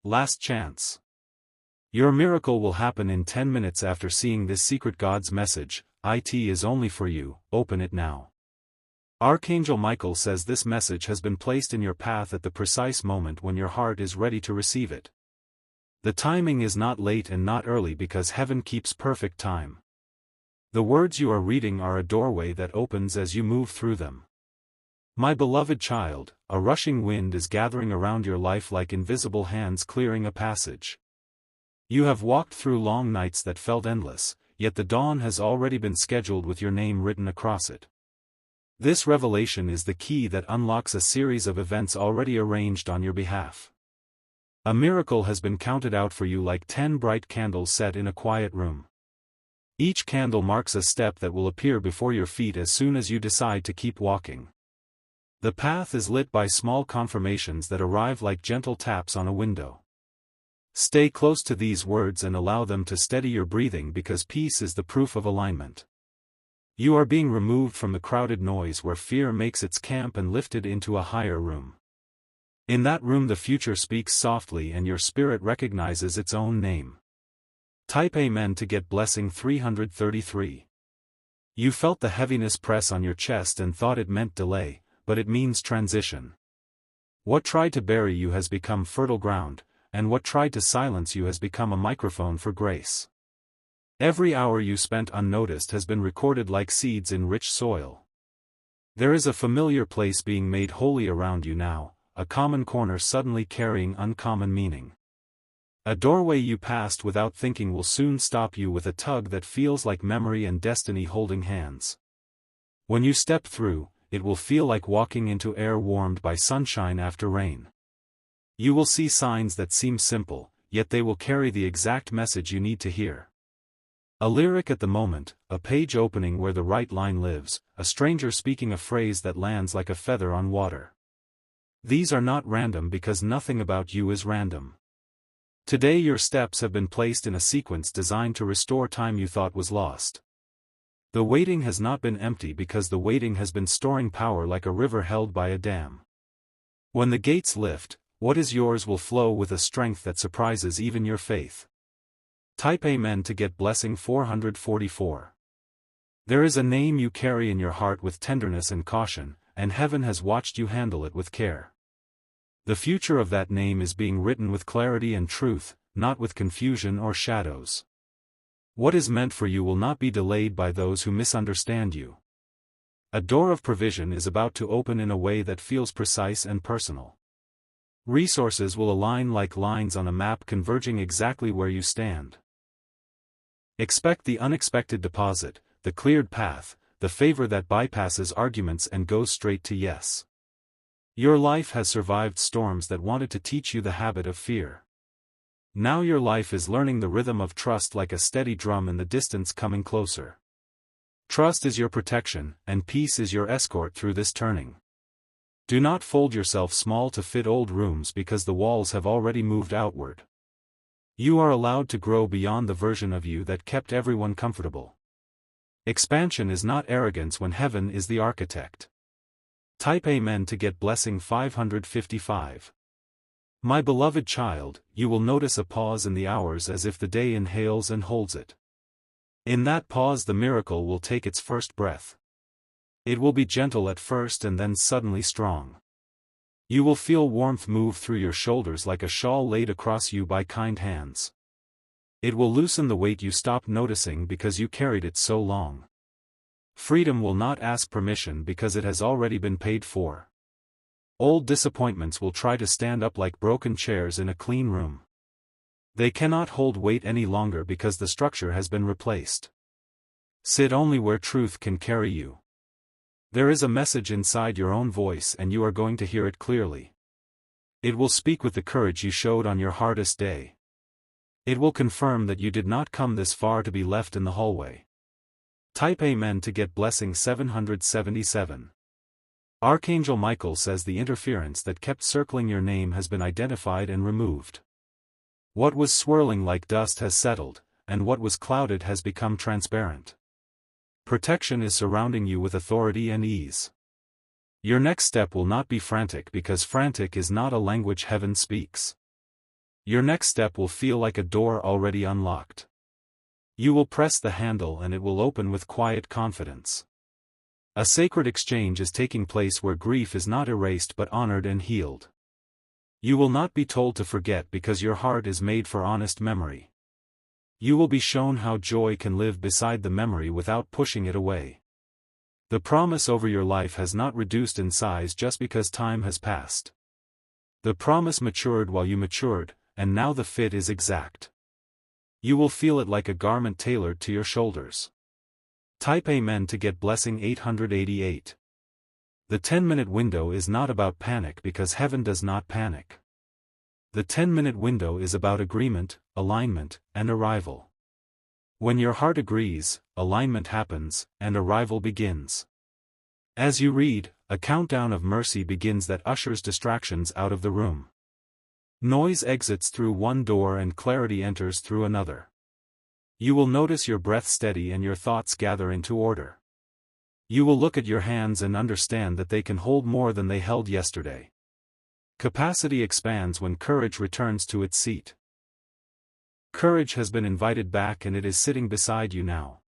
Last chance. Your miracle will happen in 10 minutes after seeing this secret God's message. It is only for you, open it now. Archangel Michael says this message has been placed in your path at the precise moment when your heart is ready to receive it. The timing is not late and not early because heaven keeps perfect time. The words you are reading are a doorway that opens as you move through them. My beloved child, a rushing wind is gathering around your life like invisible hands clearing a passage. You have walked through long nights that felt endless, yet the dawn has already been scheduled with your name written across it. This revelation is the key that unlocks a series of events already arranged on your behalf. A miracle has been counted out for you like 10 bright candles set in a quiet room. Each candle marks a step that will appear before your feet as soon as you decide to keep walking. The path is lit by small confirmations that arrive like gentle taps on a window. Stay close to these words and allow them to steady your breathing because peace is the proof of alignment. You are being removed from the crowded noise where fear makes its camp and lifted into a higher room. In that room the future speaks softly and your spirit recognizes its own name. Type Amen to get blessing 333. You felt the heaviness press on your chest and thought it meant delay, but it means transition. What tried to bury you has become fertile ground, and what tried to silence you has become a microphone for grace. Every hour you spent unnoticed has been recorded like seeds in rich soil. There is a familiar place being made holy around you now, a common corner suddenly carrying uncommon meaning. A doorway you passed without thinking will soon stop you with a tug that feels like memory and destiny holding hands. When you step through, it will feel like walking into air warmed by sunshine after rain. You will see signs that seem simple, yet they will carry the exact message you need to hear. A lyric at the moment, a page opening where the right line lives, a stranger speaking a phrase that lands like a feather on water. These are not random because nothing about you is random. Today your steps have been placed in a sequence designed to restore time you thought was lost. The waiting has not been empty because the waiting has been storing power like a river held by a dam. When the gates lift, what is yours will flow with a strength that surprises even your faith. Type Amen to get blessing 444. There is a name you carry in your heart with tenderness and caution, and heaven has watched you handle it with care. The future of that name is being written with clarity and truth, not with confusion or shadows. What is meant for you will not be delayed by those who misunderstand you. A door of provision is about to open in a way that feels precise and personal. Resources will align like lines on a map converging exactly where you stand. Expect the unexpected deposit, the cleared path, the favor that bypasses arguments and goes straight to yes. Your life has survived storms that wanted to teach you the habit of fear. Now your life is learning the rhythm of trust like a steady drum in the distance coming closer. Trust is your protection, and peace is your escort through this turning. Do not fold yourself small to fit old rooms because the walls have already moved outward. You are allowed to grow beyond the version of you that kept everyone comfortable. Expansion is not arrogance when heaven is the architect. Type Amen to get blessing 555. My beloved child, you will notice a pause in the hours as if the day inhales and holds it. In that pause the miracle will take its first breath. It will be gentle at first and then suddenly strong. You will feel warmth move through your shoulders like a shawl laid across you by kind hands. It will loosen the weight you stopped noticing because you carried it so long. Freedom will not ask permission because it has already been paid for. Old disappointments will try to stand up like broken chairs in a clean room. They cannot hold weight any longer because the structure has been replaced. Sit only where truth can carry you. There is a message inside your own voice and you are going to hear it clearly. It will speak with the courage you showed on your hardest day. It will confirm that you did not come this far to be left in the hallway. Type Amen to get blessing 777. Archangel Michael says the interference that kept circling your name has been identified and removed. What was swirling like dust has settled, and what was clouded has become transparent. Protection is surrounding you with authority and ease. Your next step will not be frantic because frantic is not a language heaven speaks. Your next step will feel like a door already unlocked. You will press the handle and it will open with quiet confidence. A sacred exchange is taking place where grief is not erased but honored and healed. You will not be told to forget because your heart is made for honest memory. You will be shown how joy can live beside the memory without pushing it away. The promise over your life has not reduced in size just because time has passed. The promise matured while you matured, and now the fit is exact. You will feel it like a garment tailored to your shoulders. Type Amen to get blessing 888. The 10-minute window is not about panic because heaven does not panic. The 10-minute window is about agreement, alignment, and arrival. When your heart agrees, alignment happens, and arrival begins. As you read, a countdown of mercy begins that ushers distractions out of the room. Noise exits through one door and clarity enters through another. You will notice your breath steady and your thoughts gather into order. You will look at your hands and understand that they can hold more than they held yesterday. Capacity expands when courage returns to its seat. Courage has been invited back and it is sitting beside you now.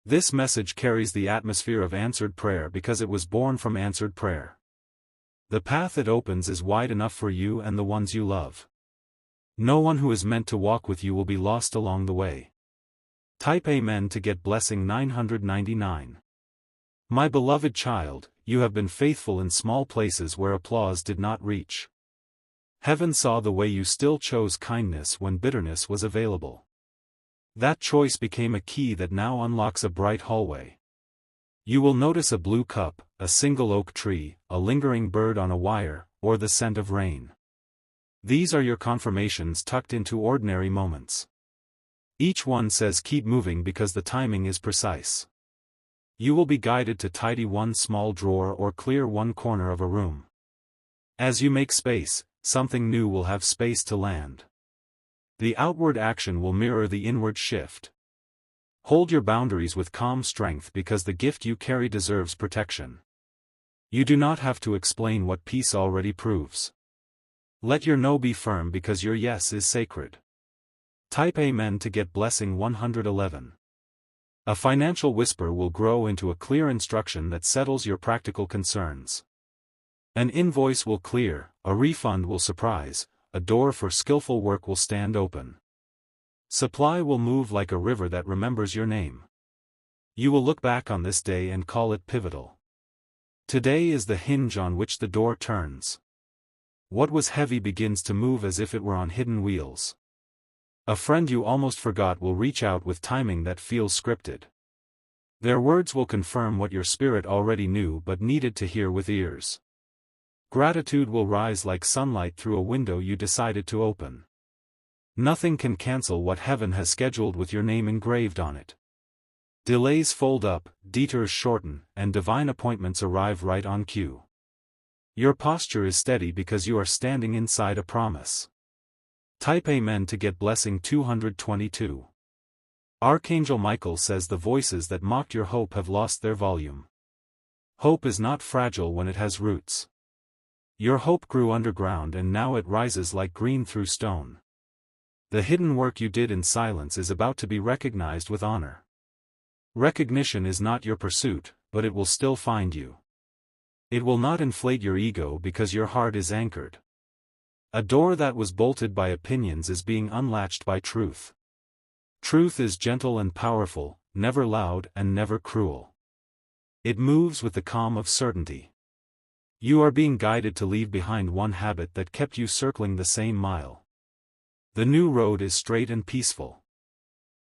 This message carries the atmosphere of answered prayer because it was born from answered prayer. The path it opens is wide enough for you and the ones you love. No one who is meant to walk with you will be lost along the way. Type Amen to get blessing 999. My beloved child, you have been faithful in small places where applause did not reach. Heaven saw the way you still chose kindness when bitterness was available. That choice became a key that now unlocks a bright hallway. You will notice a blue cup, a single oak tree, a lingering bird on a wire, or the scent of rain. These are your confirmations tucked into ordinary moments. Each one says keep moving because the timing is precise. You will be guided to tidy one small drawer or clear one corner of a room. As you make space, something new will have space to land. The outward action will mirror the inward shift. Hold your boundaries with calm strength because the gift you carry deserves protection. You do not have to explain what peace already proves. Let your no be firm because your yes is sacred. Type Amen to get blessing 111. A financial whisper will grow into a clear instruction that settles your practical concerns. An invoice will clear, a refund will surprise, a door for skillful work will stand open. Supply will move like a river that remembers your name. You will look back on this day and call it pivotal. Today is the hinge on which the door turns. What was heavy begins to move as if it were on hidden wheels. A friend you almost forgot will reach out with timing that feels scripted. Their words will confirm what your spirit already knew but needed to hear with ears. Gratitude will rise like sunlight through a window you decided to open. Nothing can cancel what heaven has scheduled with your name engraved on it. Delays fold up, detours shorten, and divine appointments arrive right on cue. Your posture is steady because you are standing inside a promise. Type Amen to get blessing 222. Archangel Michael says the voices that mocked your hope have lost their volume. Hope is not fragile when it has roots. Your hope grew underground and now it rises like green through stone. The hidden work you did in silence is about to be recognized with honor. Recognition is not your pursuit, but it will still find you. It will not inflate your ego because your heart is anchored. A door that was bolted by opinions is being unlatched by truth. Truth is gentle and powerful, never loud and never cruel. It moves with the calm of certainty. You are being guided to leave behind one habit that kept you circling the same mile. The new road is straight and peaceful.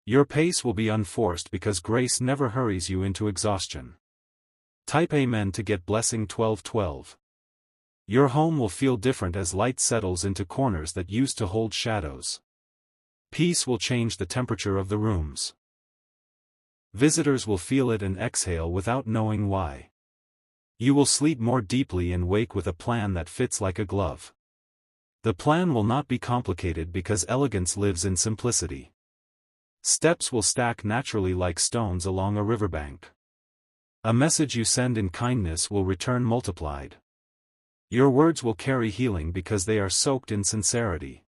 Your pace will be unforced because grace never hurries you into exhaustion. Type Amen to get blessing 1212. Your home will feel different as light settles into corners that used to hold shadows. Peace will change the temperature of the rooms. Visitors will feel it and exhale without knowing why. You will sleep more deeply and wake with a plan that fits like a glove. The plan will not be complicated because elegance lives in simplicity. Steps will stack naturally like stones along a riverbank. A message you send in kindness will return multiplied. Your words will carry healing because they are soaked in sincerity.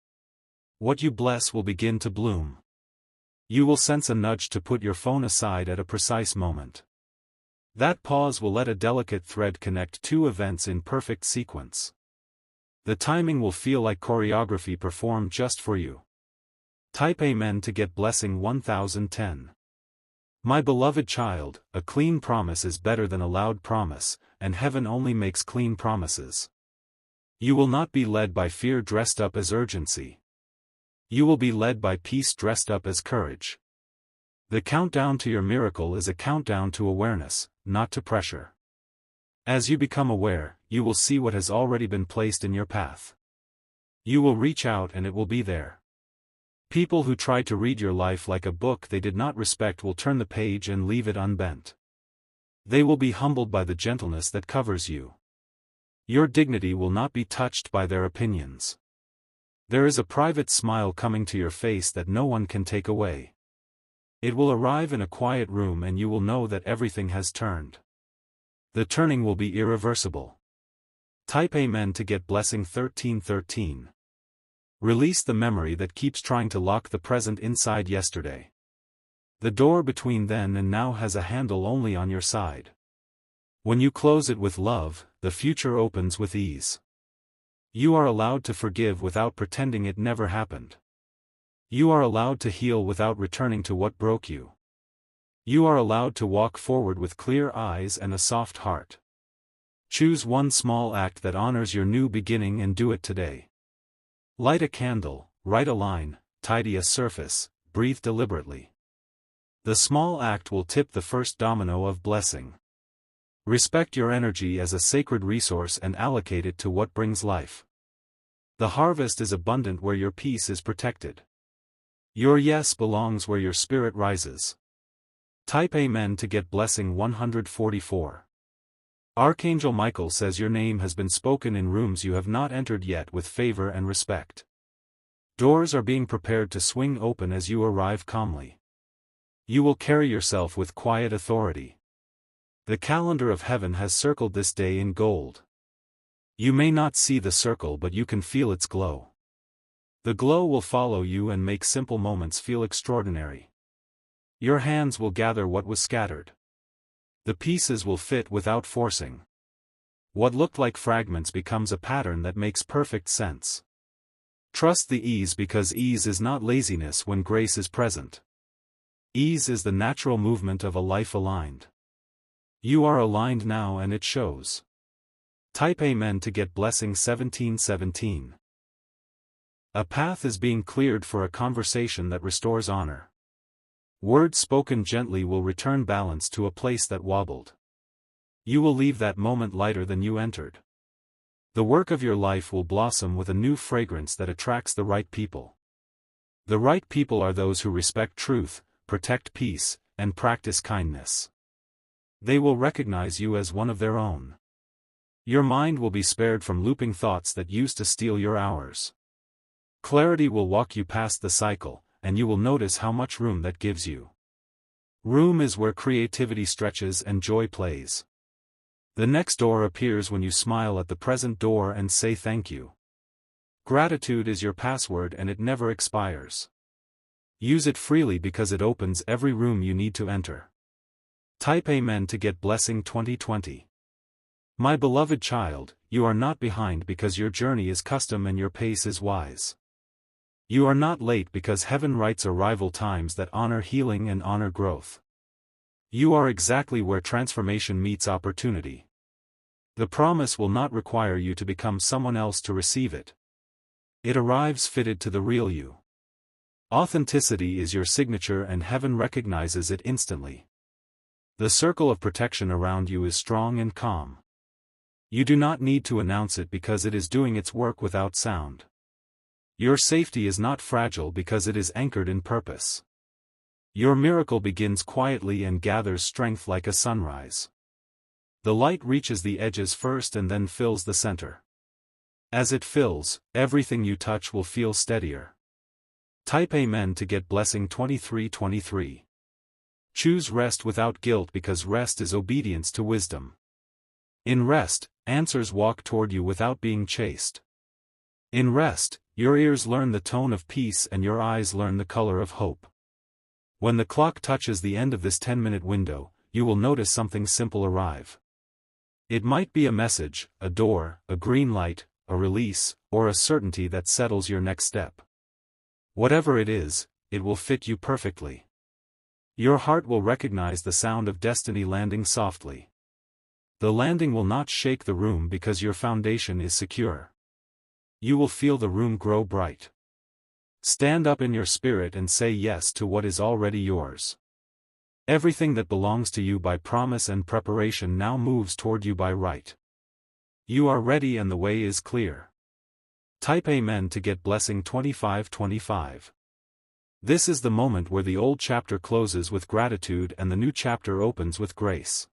What you bless will begin to bloom. You will sense a nudge to put your phone aside at a precise moment. That pause will let a delicate thread connect two events in perfect sequence. The timing will feel like choreography performed just for you. Type Amen to get blessing 1010. My beloved child, a clean promise is better than a loud promise, and heaven only makes clean promises. You will not be led by fear dressed up as urgency. You will be led by peace dressed up as courage. The countdown to your miracle is a countdown to awareness, not to pressure. As you become aware, you will see what has already been placed in your path. You will reach out and it will be there. People who try to read your life like a book they did not respect will turn the page and leave it unbent. They will be humbled by the gentleness that covers you. Your dignity will not be touched by their opinions. There is a private smile coming to your face that no one can take away. It will arrive in a quiet room and you will know that everything has turned. The turning will be irreversible. Type Amen to get blessing 1313. Release the memory that keeps trying to lock the present inside yesterday. The door between then and now has a handle only on your side. When you close it with love, the future opens with ease. You are allowed to forgive without pretending it never happened. You are allowed to heal without returning to what broke you. You are allowed to walk forward with clear eyes and a soft heart. Choose one small act that honors your new beginning and do it today. Light a candle, write a line, tidy a surface, breathe deliberately. The small act will tip the first domino of blessing. Respect your energy as a sacred resource and allocate it to what brings life. The harvest is abundant where your peace is protected. Your yes belongs where your spirit rises. Type Amen to get blessing 144. Archangel Michael says your name has been spoken in rooms you have not entered yet with favor and respect. Doors are being prepared to swing open as you arrive calmly. You will carry yourself with quiet authority. The calendar of heaven has circled this day in gold. You may not see the circle but you can feel its glow. The glow will follow you and make simple moments feel extraordinary. Your hands will gather what was scattered. The pieces will fit without forcing. What looked like fragments becomes a pattern that makes perfect sense. Trust the ease because ease is not laziness when grace is present. Ease is the natural movement of a life aligned. You are aligned now and it shows. Type Amen to get blessing 1717. A path is being cleared for a conversation that restores honor. Words spoken gently will return balance to a place that wobbled. You will leave that moment lighter than you entered. The work of your life will blossom with a new fragrance that attracts the right people. The right people are those who respect truth, protect peace, and practice kindness. They will recognize you as one of their own. Your mind will be spared from looping thoughts that used to steal your hours. Clarity will walk you past the cycle, and you will notice how much room that gives you. Room is where creativity stretches and joy plays. The next door appears when you smile at the present door and say thank you. Gratitude is your password and it never expires. Use it freely because it opens every room you need to enter. Type Amen to get blessing 2020. My beloved child, you are not behind because your journey is custom and your pace is wise. You are not late because heaven writes arrival times that honor healing and honor growth. You are exactly where transformation meets opportunity. The promise will not require you to become someone else to receive it. It arrives fitted to the real you. Authenticity is your signature and heaven recognizes it instantly. The circle of protection around you is strong and calm. You do not need to announce it because it is doing its work without sound. Your safety is not fragile because it is anchored in purpose. Your miracle begins quietly and gathers strength like a sunrise. The light reaches the edges first and then fills the center. As it fills, everything you touch will feel steadier. Type Amen to get blessing 2323. Choose rest without guilt because rest is obedience to wisdom. In rest, answers walk toward you without being chased. In rest, Your ears learn the tone of peace and your eyes learn the color of hope. When the clock touches the end of this 10-minute window, you will notice something simple arrive. It might be a message, a door, a green light, a release, or a certainty that settles your next step. Whatever it is, it will fit you perfectly. Your heart will recognize the sound of destiny landing softly. The landing will not shake the room because your foundation is secure. You will feel the room grow bright. Stand up in your spirit and say yes to what is already yours. Everything that belongs to you by promise and preparation now moves toward you by right. You are ready and the way is clear. Type Amen to get blessing 2525. This is the moment where the old chapter closes with gratitude and the new chapter opens with grace.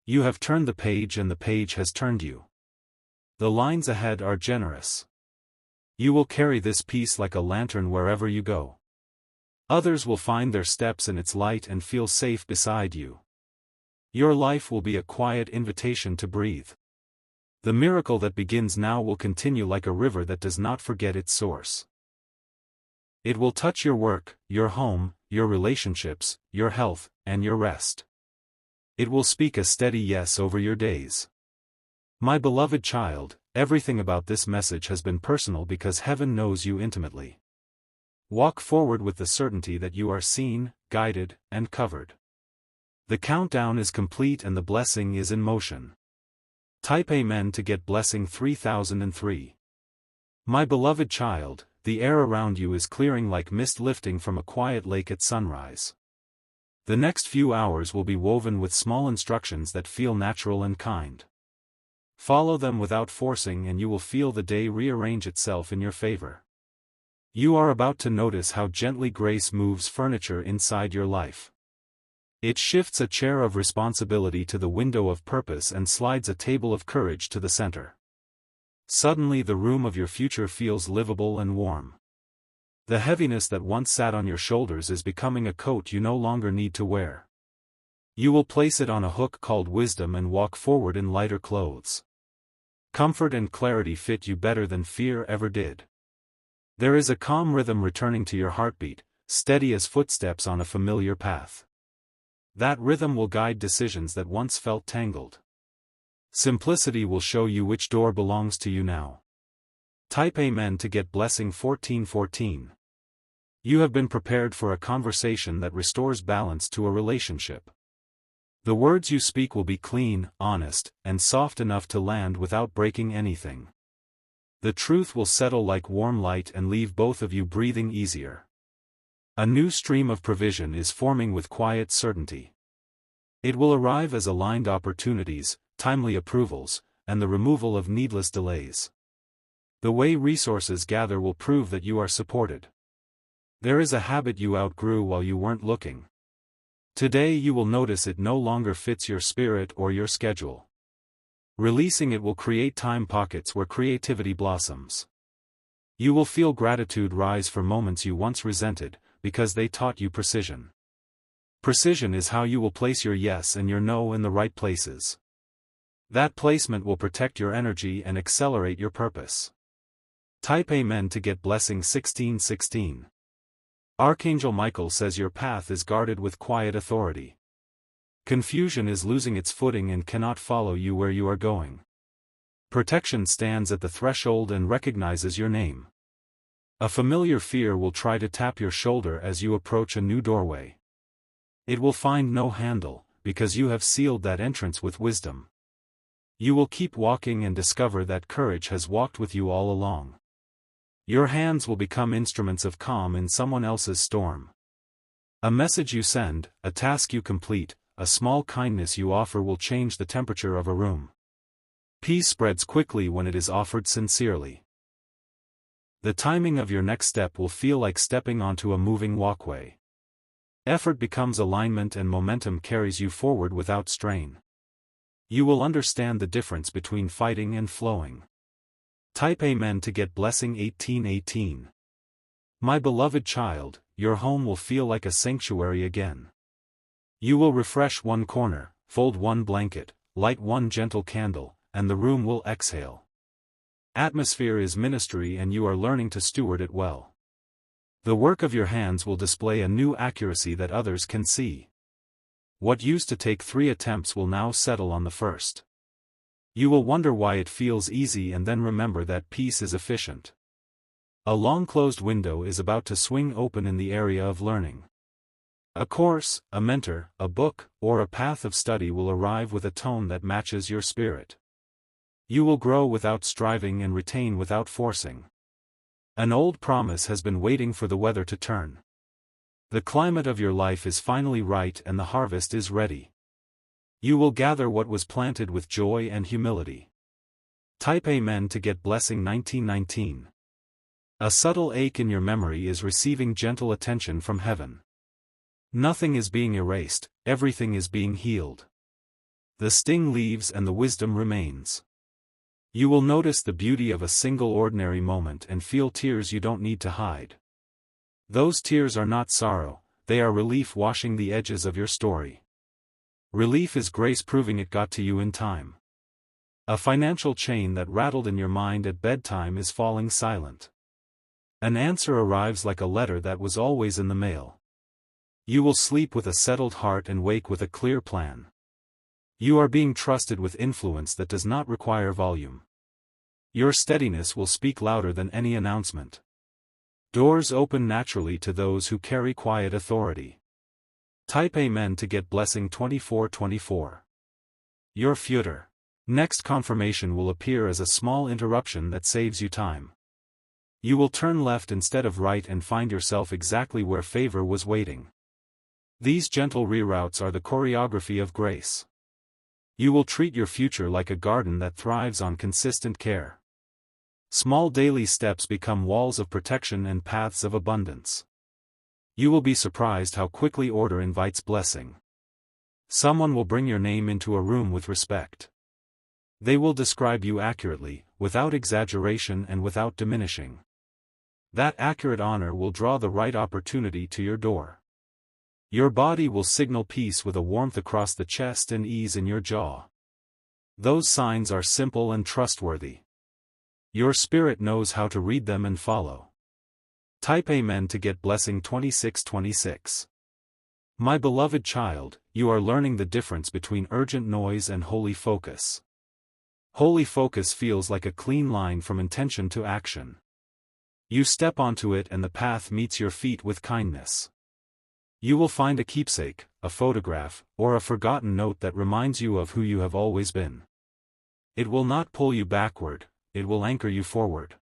You have turned the page and the page has turned you. The lines ahead are generous. You will carry this peace like a lantern wherever you go. Others will find their steps in its light and feel safe beside you. Your life will be a quiet invitation to breathe. The miracle that begins now will continue like a river that does not forget its source. It will touch your work, your home, your relationships, your health, and your rest. It will speak a steady yes over your days. My beloved child, everything about this message has been personal because heaven knows you intimately. Walk forward with the certainty that you are seen, guided, and covered. The countdown is complete and the blessing is in motion. Type Amen to get blessing 3003. My beloved child, the air around you is clearing like mist lifting from a quiet lake at sunrise. The next few hours will be woven with small instructions that feel natural and kind. Follow them without forcing and you will feel the day rearrange itself in your favor. You are about to notice how gently grace moves furniture inside your life. It shifts a chair of responsibility to the window of purpose and slides a table of courage to the center. Suddenly the room of your future feels livable and warm. The heaviness that once sat on your shoulders is becoming a coat you no longer need to wear. You will place it on a hook called wisdom and walk forward in lighter clothes. Comfort and clarity fit you better than fear ever did. There is a calm rhythm returning to your heartbeat, steady as footsteps on a familiar path. That rhythm will guide decisions that once felt tangled. Simplicity will show you which door belongs to you now. Type Amen to get blessing 1414. You have been prepared for a conversation that restores balance to a relationship. The words you speak will be clean, honest, and soft enough to land without breaking anything. The truth will settle like warm light and leave both of you breathing easier. A new stream of provision is forming with quiet certainty. It will arrive as aligned opportunities, timely approvals, and the removal of needless delays. The way resources gather will prove that you are supported. There is a habit you outgrew while you weren't looking. Today you will notice it no longer fits your spirit or your schedule. Releasing it will create time pockets where creativity blossoms. You will feel gratitude rise for moments you once resented, because they taught you precision. Precision is how you will place your yes and your no in the right places. That placement will protect your energy and accelerate your purpose. Type Amen to get blessing 1616. Archangel Michael says your path is guarded with quiet authority. Confusion is losing its footing and cannot follow you where you are going. Protection stands at the threshold and recognizes your name. A familiar fear will try to tap your shoulder as you approach a new doorway. It will find no handle, because you have sealed that entrance with wisdom. You will keep walking and discover that courage has walked with you all along. Your hands will become instruments of calm in someone else's storm. A message you send, a task you complete, a small kindness you offer will change the temperature of a room. Peace spreads quickly when it is offered sincerely. The timing of your next step will feel like stepping onto a moving walkway. Effort becomes alignment and momentum carries you forward without strain. You will understand the difference between fighting and flowing. Type Amen to get blessing 1818. My beloved child, your home will feel like a sanctuary again. You will refresh one corner, fold one blanket, light one gentle candle, and the room will exhale. Atmosphere is ministry and you are learning to steward it well. The work of your hands will display a new accuracy that others can see. What used to take 3 attempts will now settle on the first. You will wonder why it feels easy and then remember that peace is efficient. A long-closed window is about to swing open in the area of learning. A course, a mentor, a book, or a path of study will arrive with a tone that matches your spirit. You will grow without striving and retain without forcing. An old promise has been waiting for the weather to turn. The climate of your life is finally right and the harvest is ready. You will gather what was planted with joy and humility. Type Amen to get blessing 1919. A subtle ache in your memory is receiving gentle attention from heaven. Nothing is being erased, everything is being healed. The sting leaves and the wisdom remains. You will notice the beauty of a single ordinary moment and feel tears you don't need to hide. Those tears are not sorrow, they are relief washing the edges of your story. Relief is grace proving it got to you in time. A financial chain that rattled in your mind at bedtime is falling silent. An answer arrives like a letter that was always in the mail. You will sleep with a settled heart and wake with a clear plan. You are being trusted with influence that does not require volume. Your steadiness will speak louder than any announcement. Doors open naturally to those who carry quiet authority. Type Amen to get blessing 2424. Your future. Next confirmation will appear as a small interruption that saves you time. You will turn left instead of right and find yourself exactly where favor was waiting. These gentle reroutes are the choreography of grace. You will treat your future like a garden that thrives on consistent care. Small daily steps become walls of protection and paths of abundance. You will be surprised how quickly order invites blessing. Someone will bring your name into a room with respect. They will describe you accurately, without exaggeration and without diminishing. That accurate honor will draw the right opportunity to your door. Your body will signal peace with a warmth across the chest and ease in your jaw. Those signs are simple and trustworthy. Your spirit knows how to read them and follow. Type Amen to get blessing 2626. My beloved child, you are learning the difference between urgent noise and holy focus. Holy focus feels like a clean line from intention to action. You step onto it and the path meets your feet with kindness. You will find a keepsake, a photograph, or a forgotten note that reminds you of who you have always been. It will not pull you backward, it will anchor you forward.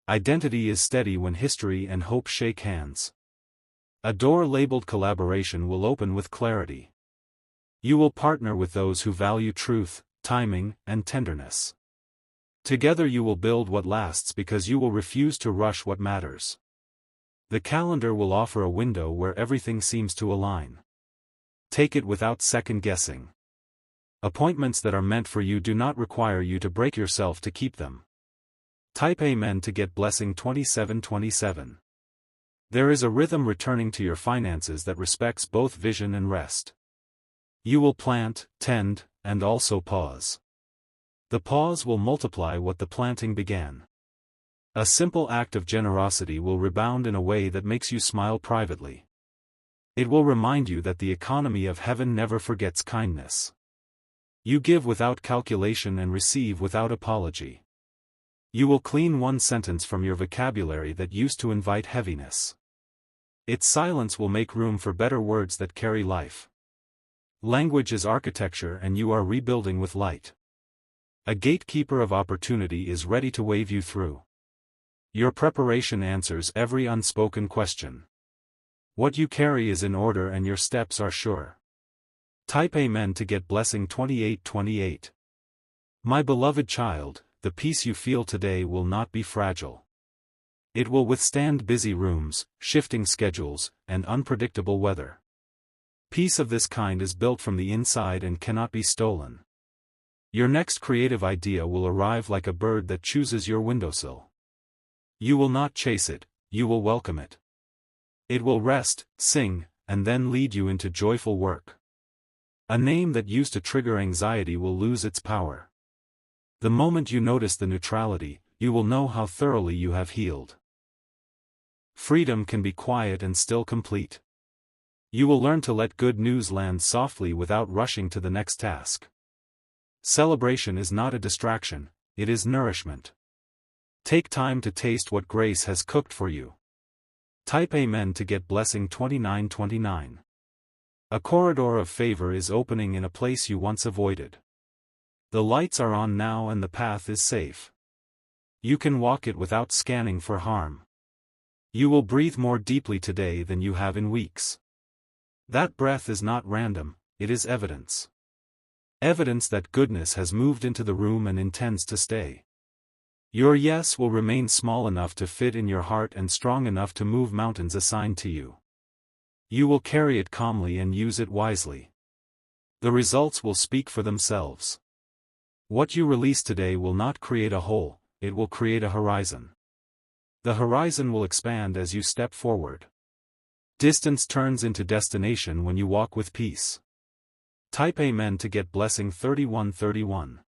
Identity is steady when history and hope shake hands. A door labeled collaboration will open with clarity. You will partner with those who value truth, timing, and tenderness. Together you will build what lasts because you will refuse to rush what matters. The calendar will offer a window where everything seems to align. Take it without second-guessing. Appointments that are meant for you do not require you to break yourself to keep them. Type Amen to get blessing 2727. There is a rhythm returning to your finances that respects both vision and rest. You will plant, tend, and also pause. The pause will multiply what the planting began. A simple act of generosity will rebound in a way that makes you smile privately. It will remind you that the economy of heaven never forgets kindness. You give without calculation and receive without apology. You will clean one sentence from your vocabulary that used to invite heaviness. Its silence will make room for better words that carry life. Language is architecture and you are rebuilding with light. A gatekeeper of opportunity is ready to wave you through. Your preparation answers every unspoken question. What you carry is in order and your steps are sure. Type Amen to get blessing 2828. My beloved child, the peace you feel today will not be fragile. It will withstand busy rooms, shifting schedules, and unpredictable weather. Peace of this kind is built from the inside and cannot be stolen. Your next creative idea will arrive like a bird that chooses your windowsill. You will not chase it, you will welcome it. It will rest, sing, and then lead you into joyful work. A name that used to trigger anxiety will lose its power. The moment you notice the neutrality, you will know how thoroughly you have healed. Freedom can be quiet and still complete. You will learn to let good news land softly without rushing to the next task. Celebration is not a distraction, it is nourishment. Take time to taste what grace has cooked for you. Type Amen to get blessing 2929. A corridor of favor is opening in a place you once avoided. The lights are on now and the path is safe. You can walk it without scanning for harm. You will breathe more deeply today than you have in weeks. That breath is not random, it is evidence. Evidence that goodness has moved into the room and intends to stay. Your yes will remain small enough to fit in your heart and strong enough to move mountains assigned to you. You will carry it calmly and use it wisely. The results will speak for themselves. What you release today will not create a hole, it will create a horizon. The horizon will expand as you step forward. Distance turns into destination when you walk with peace. Type Amen to get blessing 3131.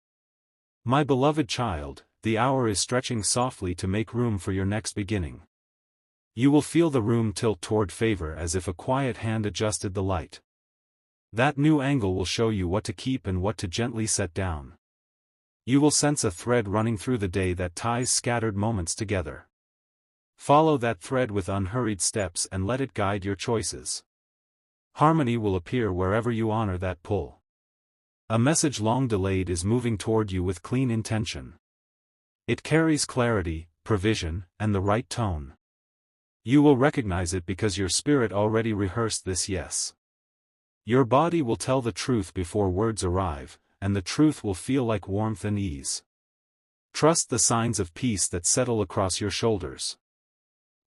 My beloved child, the hour is stretching softly to make room for your next beginning. You will feel the room tilt toward favor as if a quiet hand adjusted the light. That new angle will show you what to keep and what to gently set down. You will sense a thread running through the day that ties scattered moments together. Follow that thread with unhurried steps and let it guide your choices. Harmony will appear wherever you honor that pull. A message long delayed is moving toward you with clean intention. It carries clarity, provision, and the right tone. You will recognize it because your spirit already rehearsed this yes. Your body will tell the truth before words arrive, and the truth will feel like warmth and ease. Trust the signs of peace that settle across your shoulders.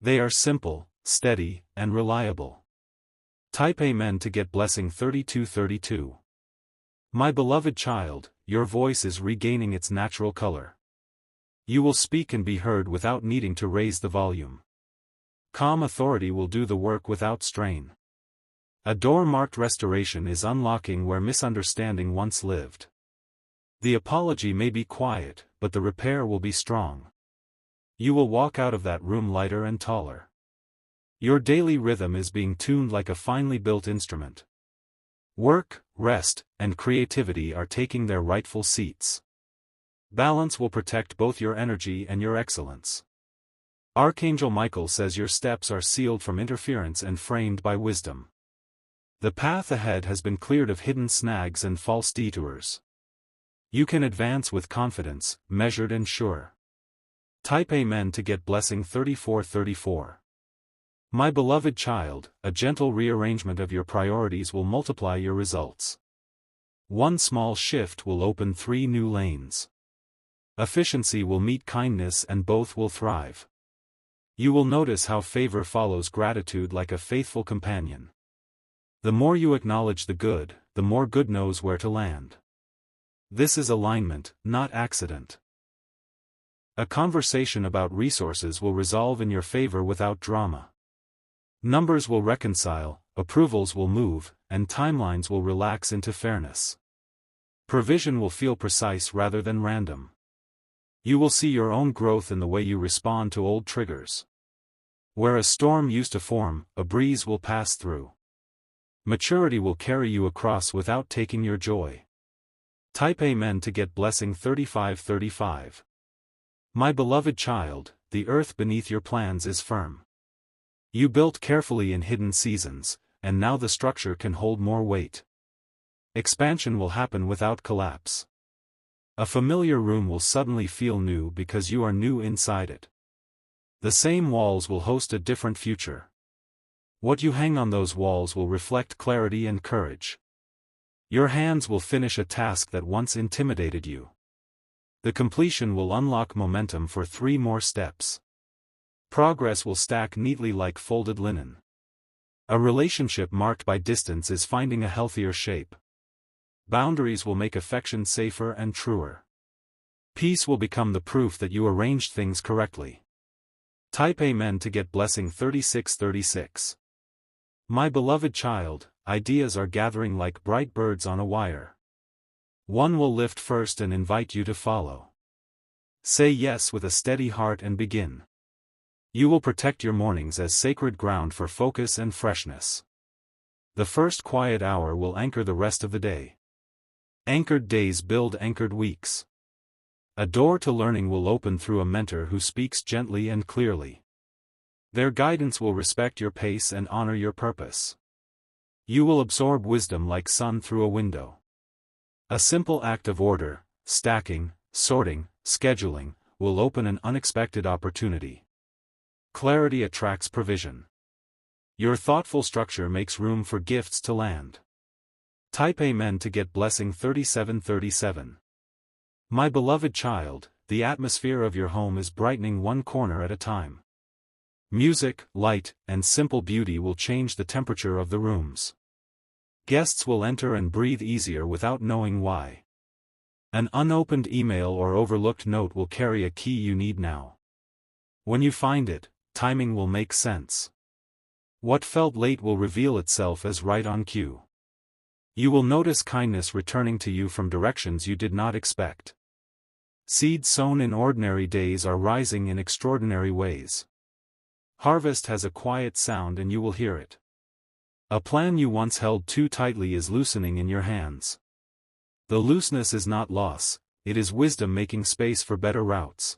They are simple, steady, and reliable. Type Amen to get blessing 3232. My beloved child, your voice is regaining its natural color. You will speak and be heard without needing to raise the volume. Calm authority will do the work without strain. A door marked restoration is unlocking where misunderstanding once lived. The apology may be quiet, but the repair will be strong. You will walk out of that room lighter and taller. Your daily rhythm is being tuned like a finely built instrument. Work, rest, and creativity are taking their rightful seats. Balance will protect both your energy and your excellence. Archangel Michael says your steps are sealed from interference and framed by wisdom. The path ahead has been cleared of hidden snags and false detours. You can advance with confidence, measured and sure. Type Amen to get blessing 3434. My beloved child, a gentle rearrangement of your priorities will multiply your results. One small shift will open 3 new lanes. Efficiency will meet kindness and both will thrive. You will notice how favor follows gratitude like a faithful companion. The more you acknowledge the good, the more good knows where to land. This is alignment, not accident. A conversation about resources will resolve in your favor without drama. Numbers will reconcile, approvals will move, and timelines will relax into fairness. Provision will feel precise rather than random. You will see your own growth in the way you respond to old triggers. Where a storm used to form, a breeze will pass through. Maturity will carry you across without taking your joy. Type Amen to get blessing 3535. My beloved child, the earth beneath your plans is firm. You built carefully in hidden seasons, and now the structure can hold more weight. Expansion will happen without collapse. A familiar room will suddenly feel new because you are new inside it. The same walls will host a different future. What you hang on those walls will reflect clarity and courage. Your hands will finish a task that once intimidated you. The completion will unlock momentum for 3 more steps. Progress will stack neatly like folded linen. A relationship marked by distance is finding a healthier shape. Boundaries will make affection safer and truer. Peace will become the proof that you arranged things correctly. Type Amen to get blessing 3636. My beloved child, ideas are gathering like bright birds on a wire. One will lift first and invite you to follow. Say yes with a steady heart and begin. You will protect your mornings as sacred ground for focus and freshness. The first quiet hour will anchor the rest of the day. Anchored days build anchored weeks. A door to learning will open through a mentor who speaks gently and clearly. Their guidance will respect your pace and honor your purpose. You will absorb wisdom like sun through a window. A simple act of order, stacking, sorting, scheduling, will open an unexpected opportunity. Clarity attracts provision. Your thoughtful structure makes room for gifts to land. Type Amen to get blessing 3737. My beloved child, the atmosphere of your home is brightening one corner at a time. Music, light, and simple beauty will change the temperature of the rooms. Guests will enter and breathe easier without knowing why. An unopened email or overlooked note will carry a key you need now. When you find it, timing will make sense. What felt late will reveal itself as right on cue. You will notice kindness returning to you from directions you did not expect. Seeds sown in ordinary days are rising in extraordinary ways. Harvest has a quiet sound and you will hear it. A plan you once held too tightly is loosening in your hands. The looseness is not loss, it is wisdom making space for better routes.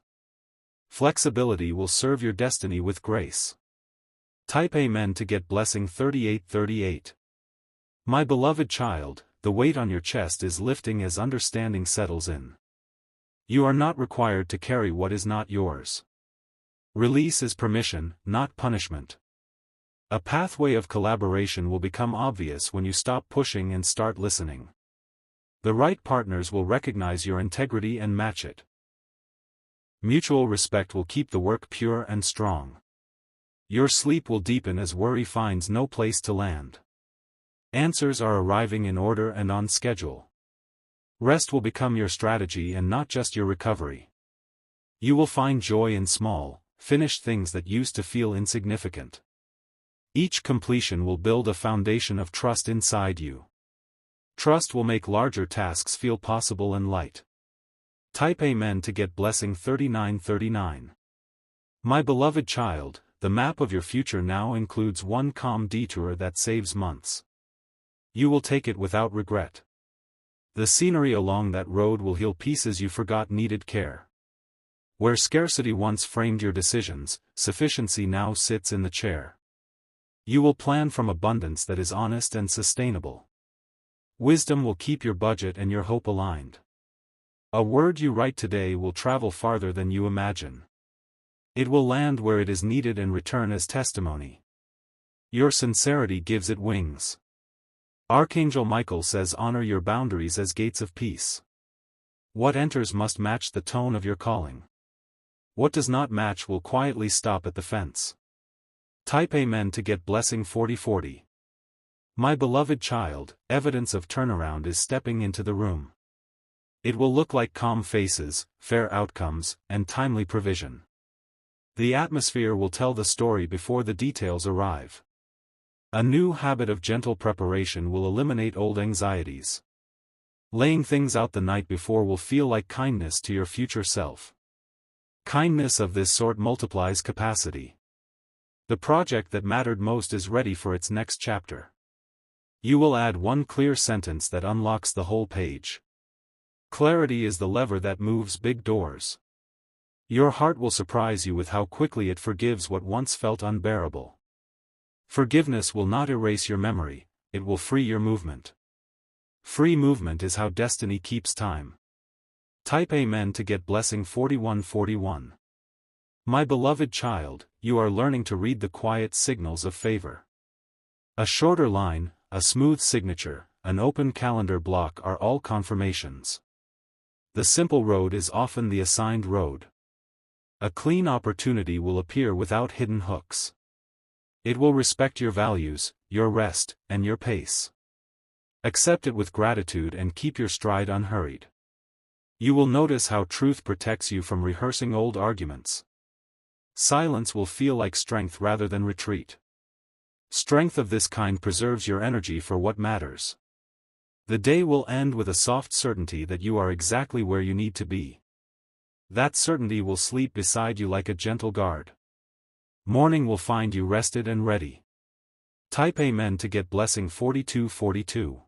Flexibility will serve your destiny with grace. Type Amen to get blessing 3838. My beloved child, the weight on your chest is lifting as understanding settles in. You are not required to carry what is not yours. Release is permission, not punishment. A pathway of collaboration will become obvious when you stop pushing and start listening. The right partners will recognize your integrity and match it. Mutual respect will keep the work pure and strong. Your sleep will deepen as worry finds no place to land. Answers are arriving in order and on schedule. Rest will become your strategy and not just your recovery. You will find joy in small, finished things that used to feel insignificant. Each completion will build a foundation of trust inside you. Trust will make larger tasks feel possible and light. Type Amen to get blessing 3939. My beloved child, the map of your future now includes one calm detour that saves months. You will take it without regret. The scenery along that road will heal pieces you forgot needed care. Where scarcity once framed your decisions, sufficiency now sits in the chair. You will plan from abundance that is honest and sustainable. Wisdom will keep your budget and your hope aligned. A word you write today will travel farther than you imagine. It will land where it is needed and return as testimony. Your sincerity gives it wings. Archangel Michael says honor your boundaries as gates of peace. What enters must match the tone of your calling. What does not match will quietly stop at the fence. Type Amen to get blessing 4040. My beloved child, evidence of turnaround is stepping into the room. It will look like calm faces, fair outcomes, and timely provision. The atmosphere will tell the story before the details arrive. A new habit of gentle preparation will eliminate old anxieties. Laying things out the night before will feel like kindness to your future self. Kindness of this sort multiplies capacity. The project that mattered most is ready for its next chapter. You will add one clear sentence that unlocks the whole page. Clarity is the lever that moves big doors. Your heart will surprise you with how quickly it forgives what once felt unbearable. Forgiveness will not erase your memory, it will free your movement. Free movement is how destiny keeps time. Type Amen to get blessing 4141. My beloved child, you are learning to read the quiet signals of favor. A shorter line, a smooth signature, an open calendar block are all confirmations. The simple road is often the assigned road. A clean opportunity will appear without hidden hooks. It will respect your values, your rest, and your pace. Accept it with gratitude and keep your stride unhurried. You will notice how truth protects you from rehearsing old arguments. Silence will feel like strength rather than retreat. Strength of this kind preserves your energy for what matters. The day will end with a soft certainty that you are exactly where you need to be. That certainty will sleep beside you like a gentle guard. Morning will find you rested and ready. Type Amen to get blessing 4242.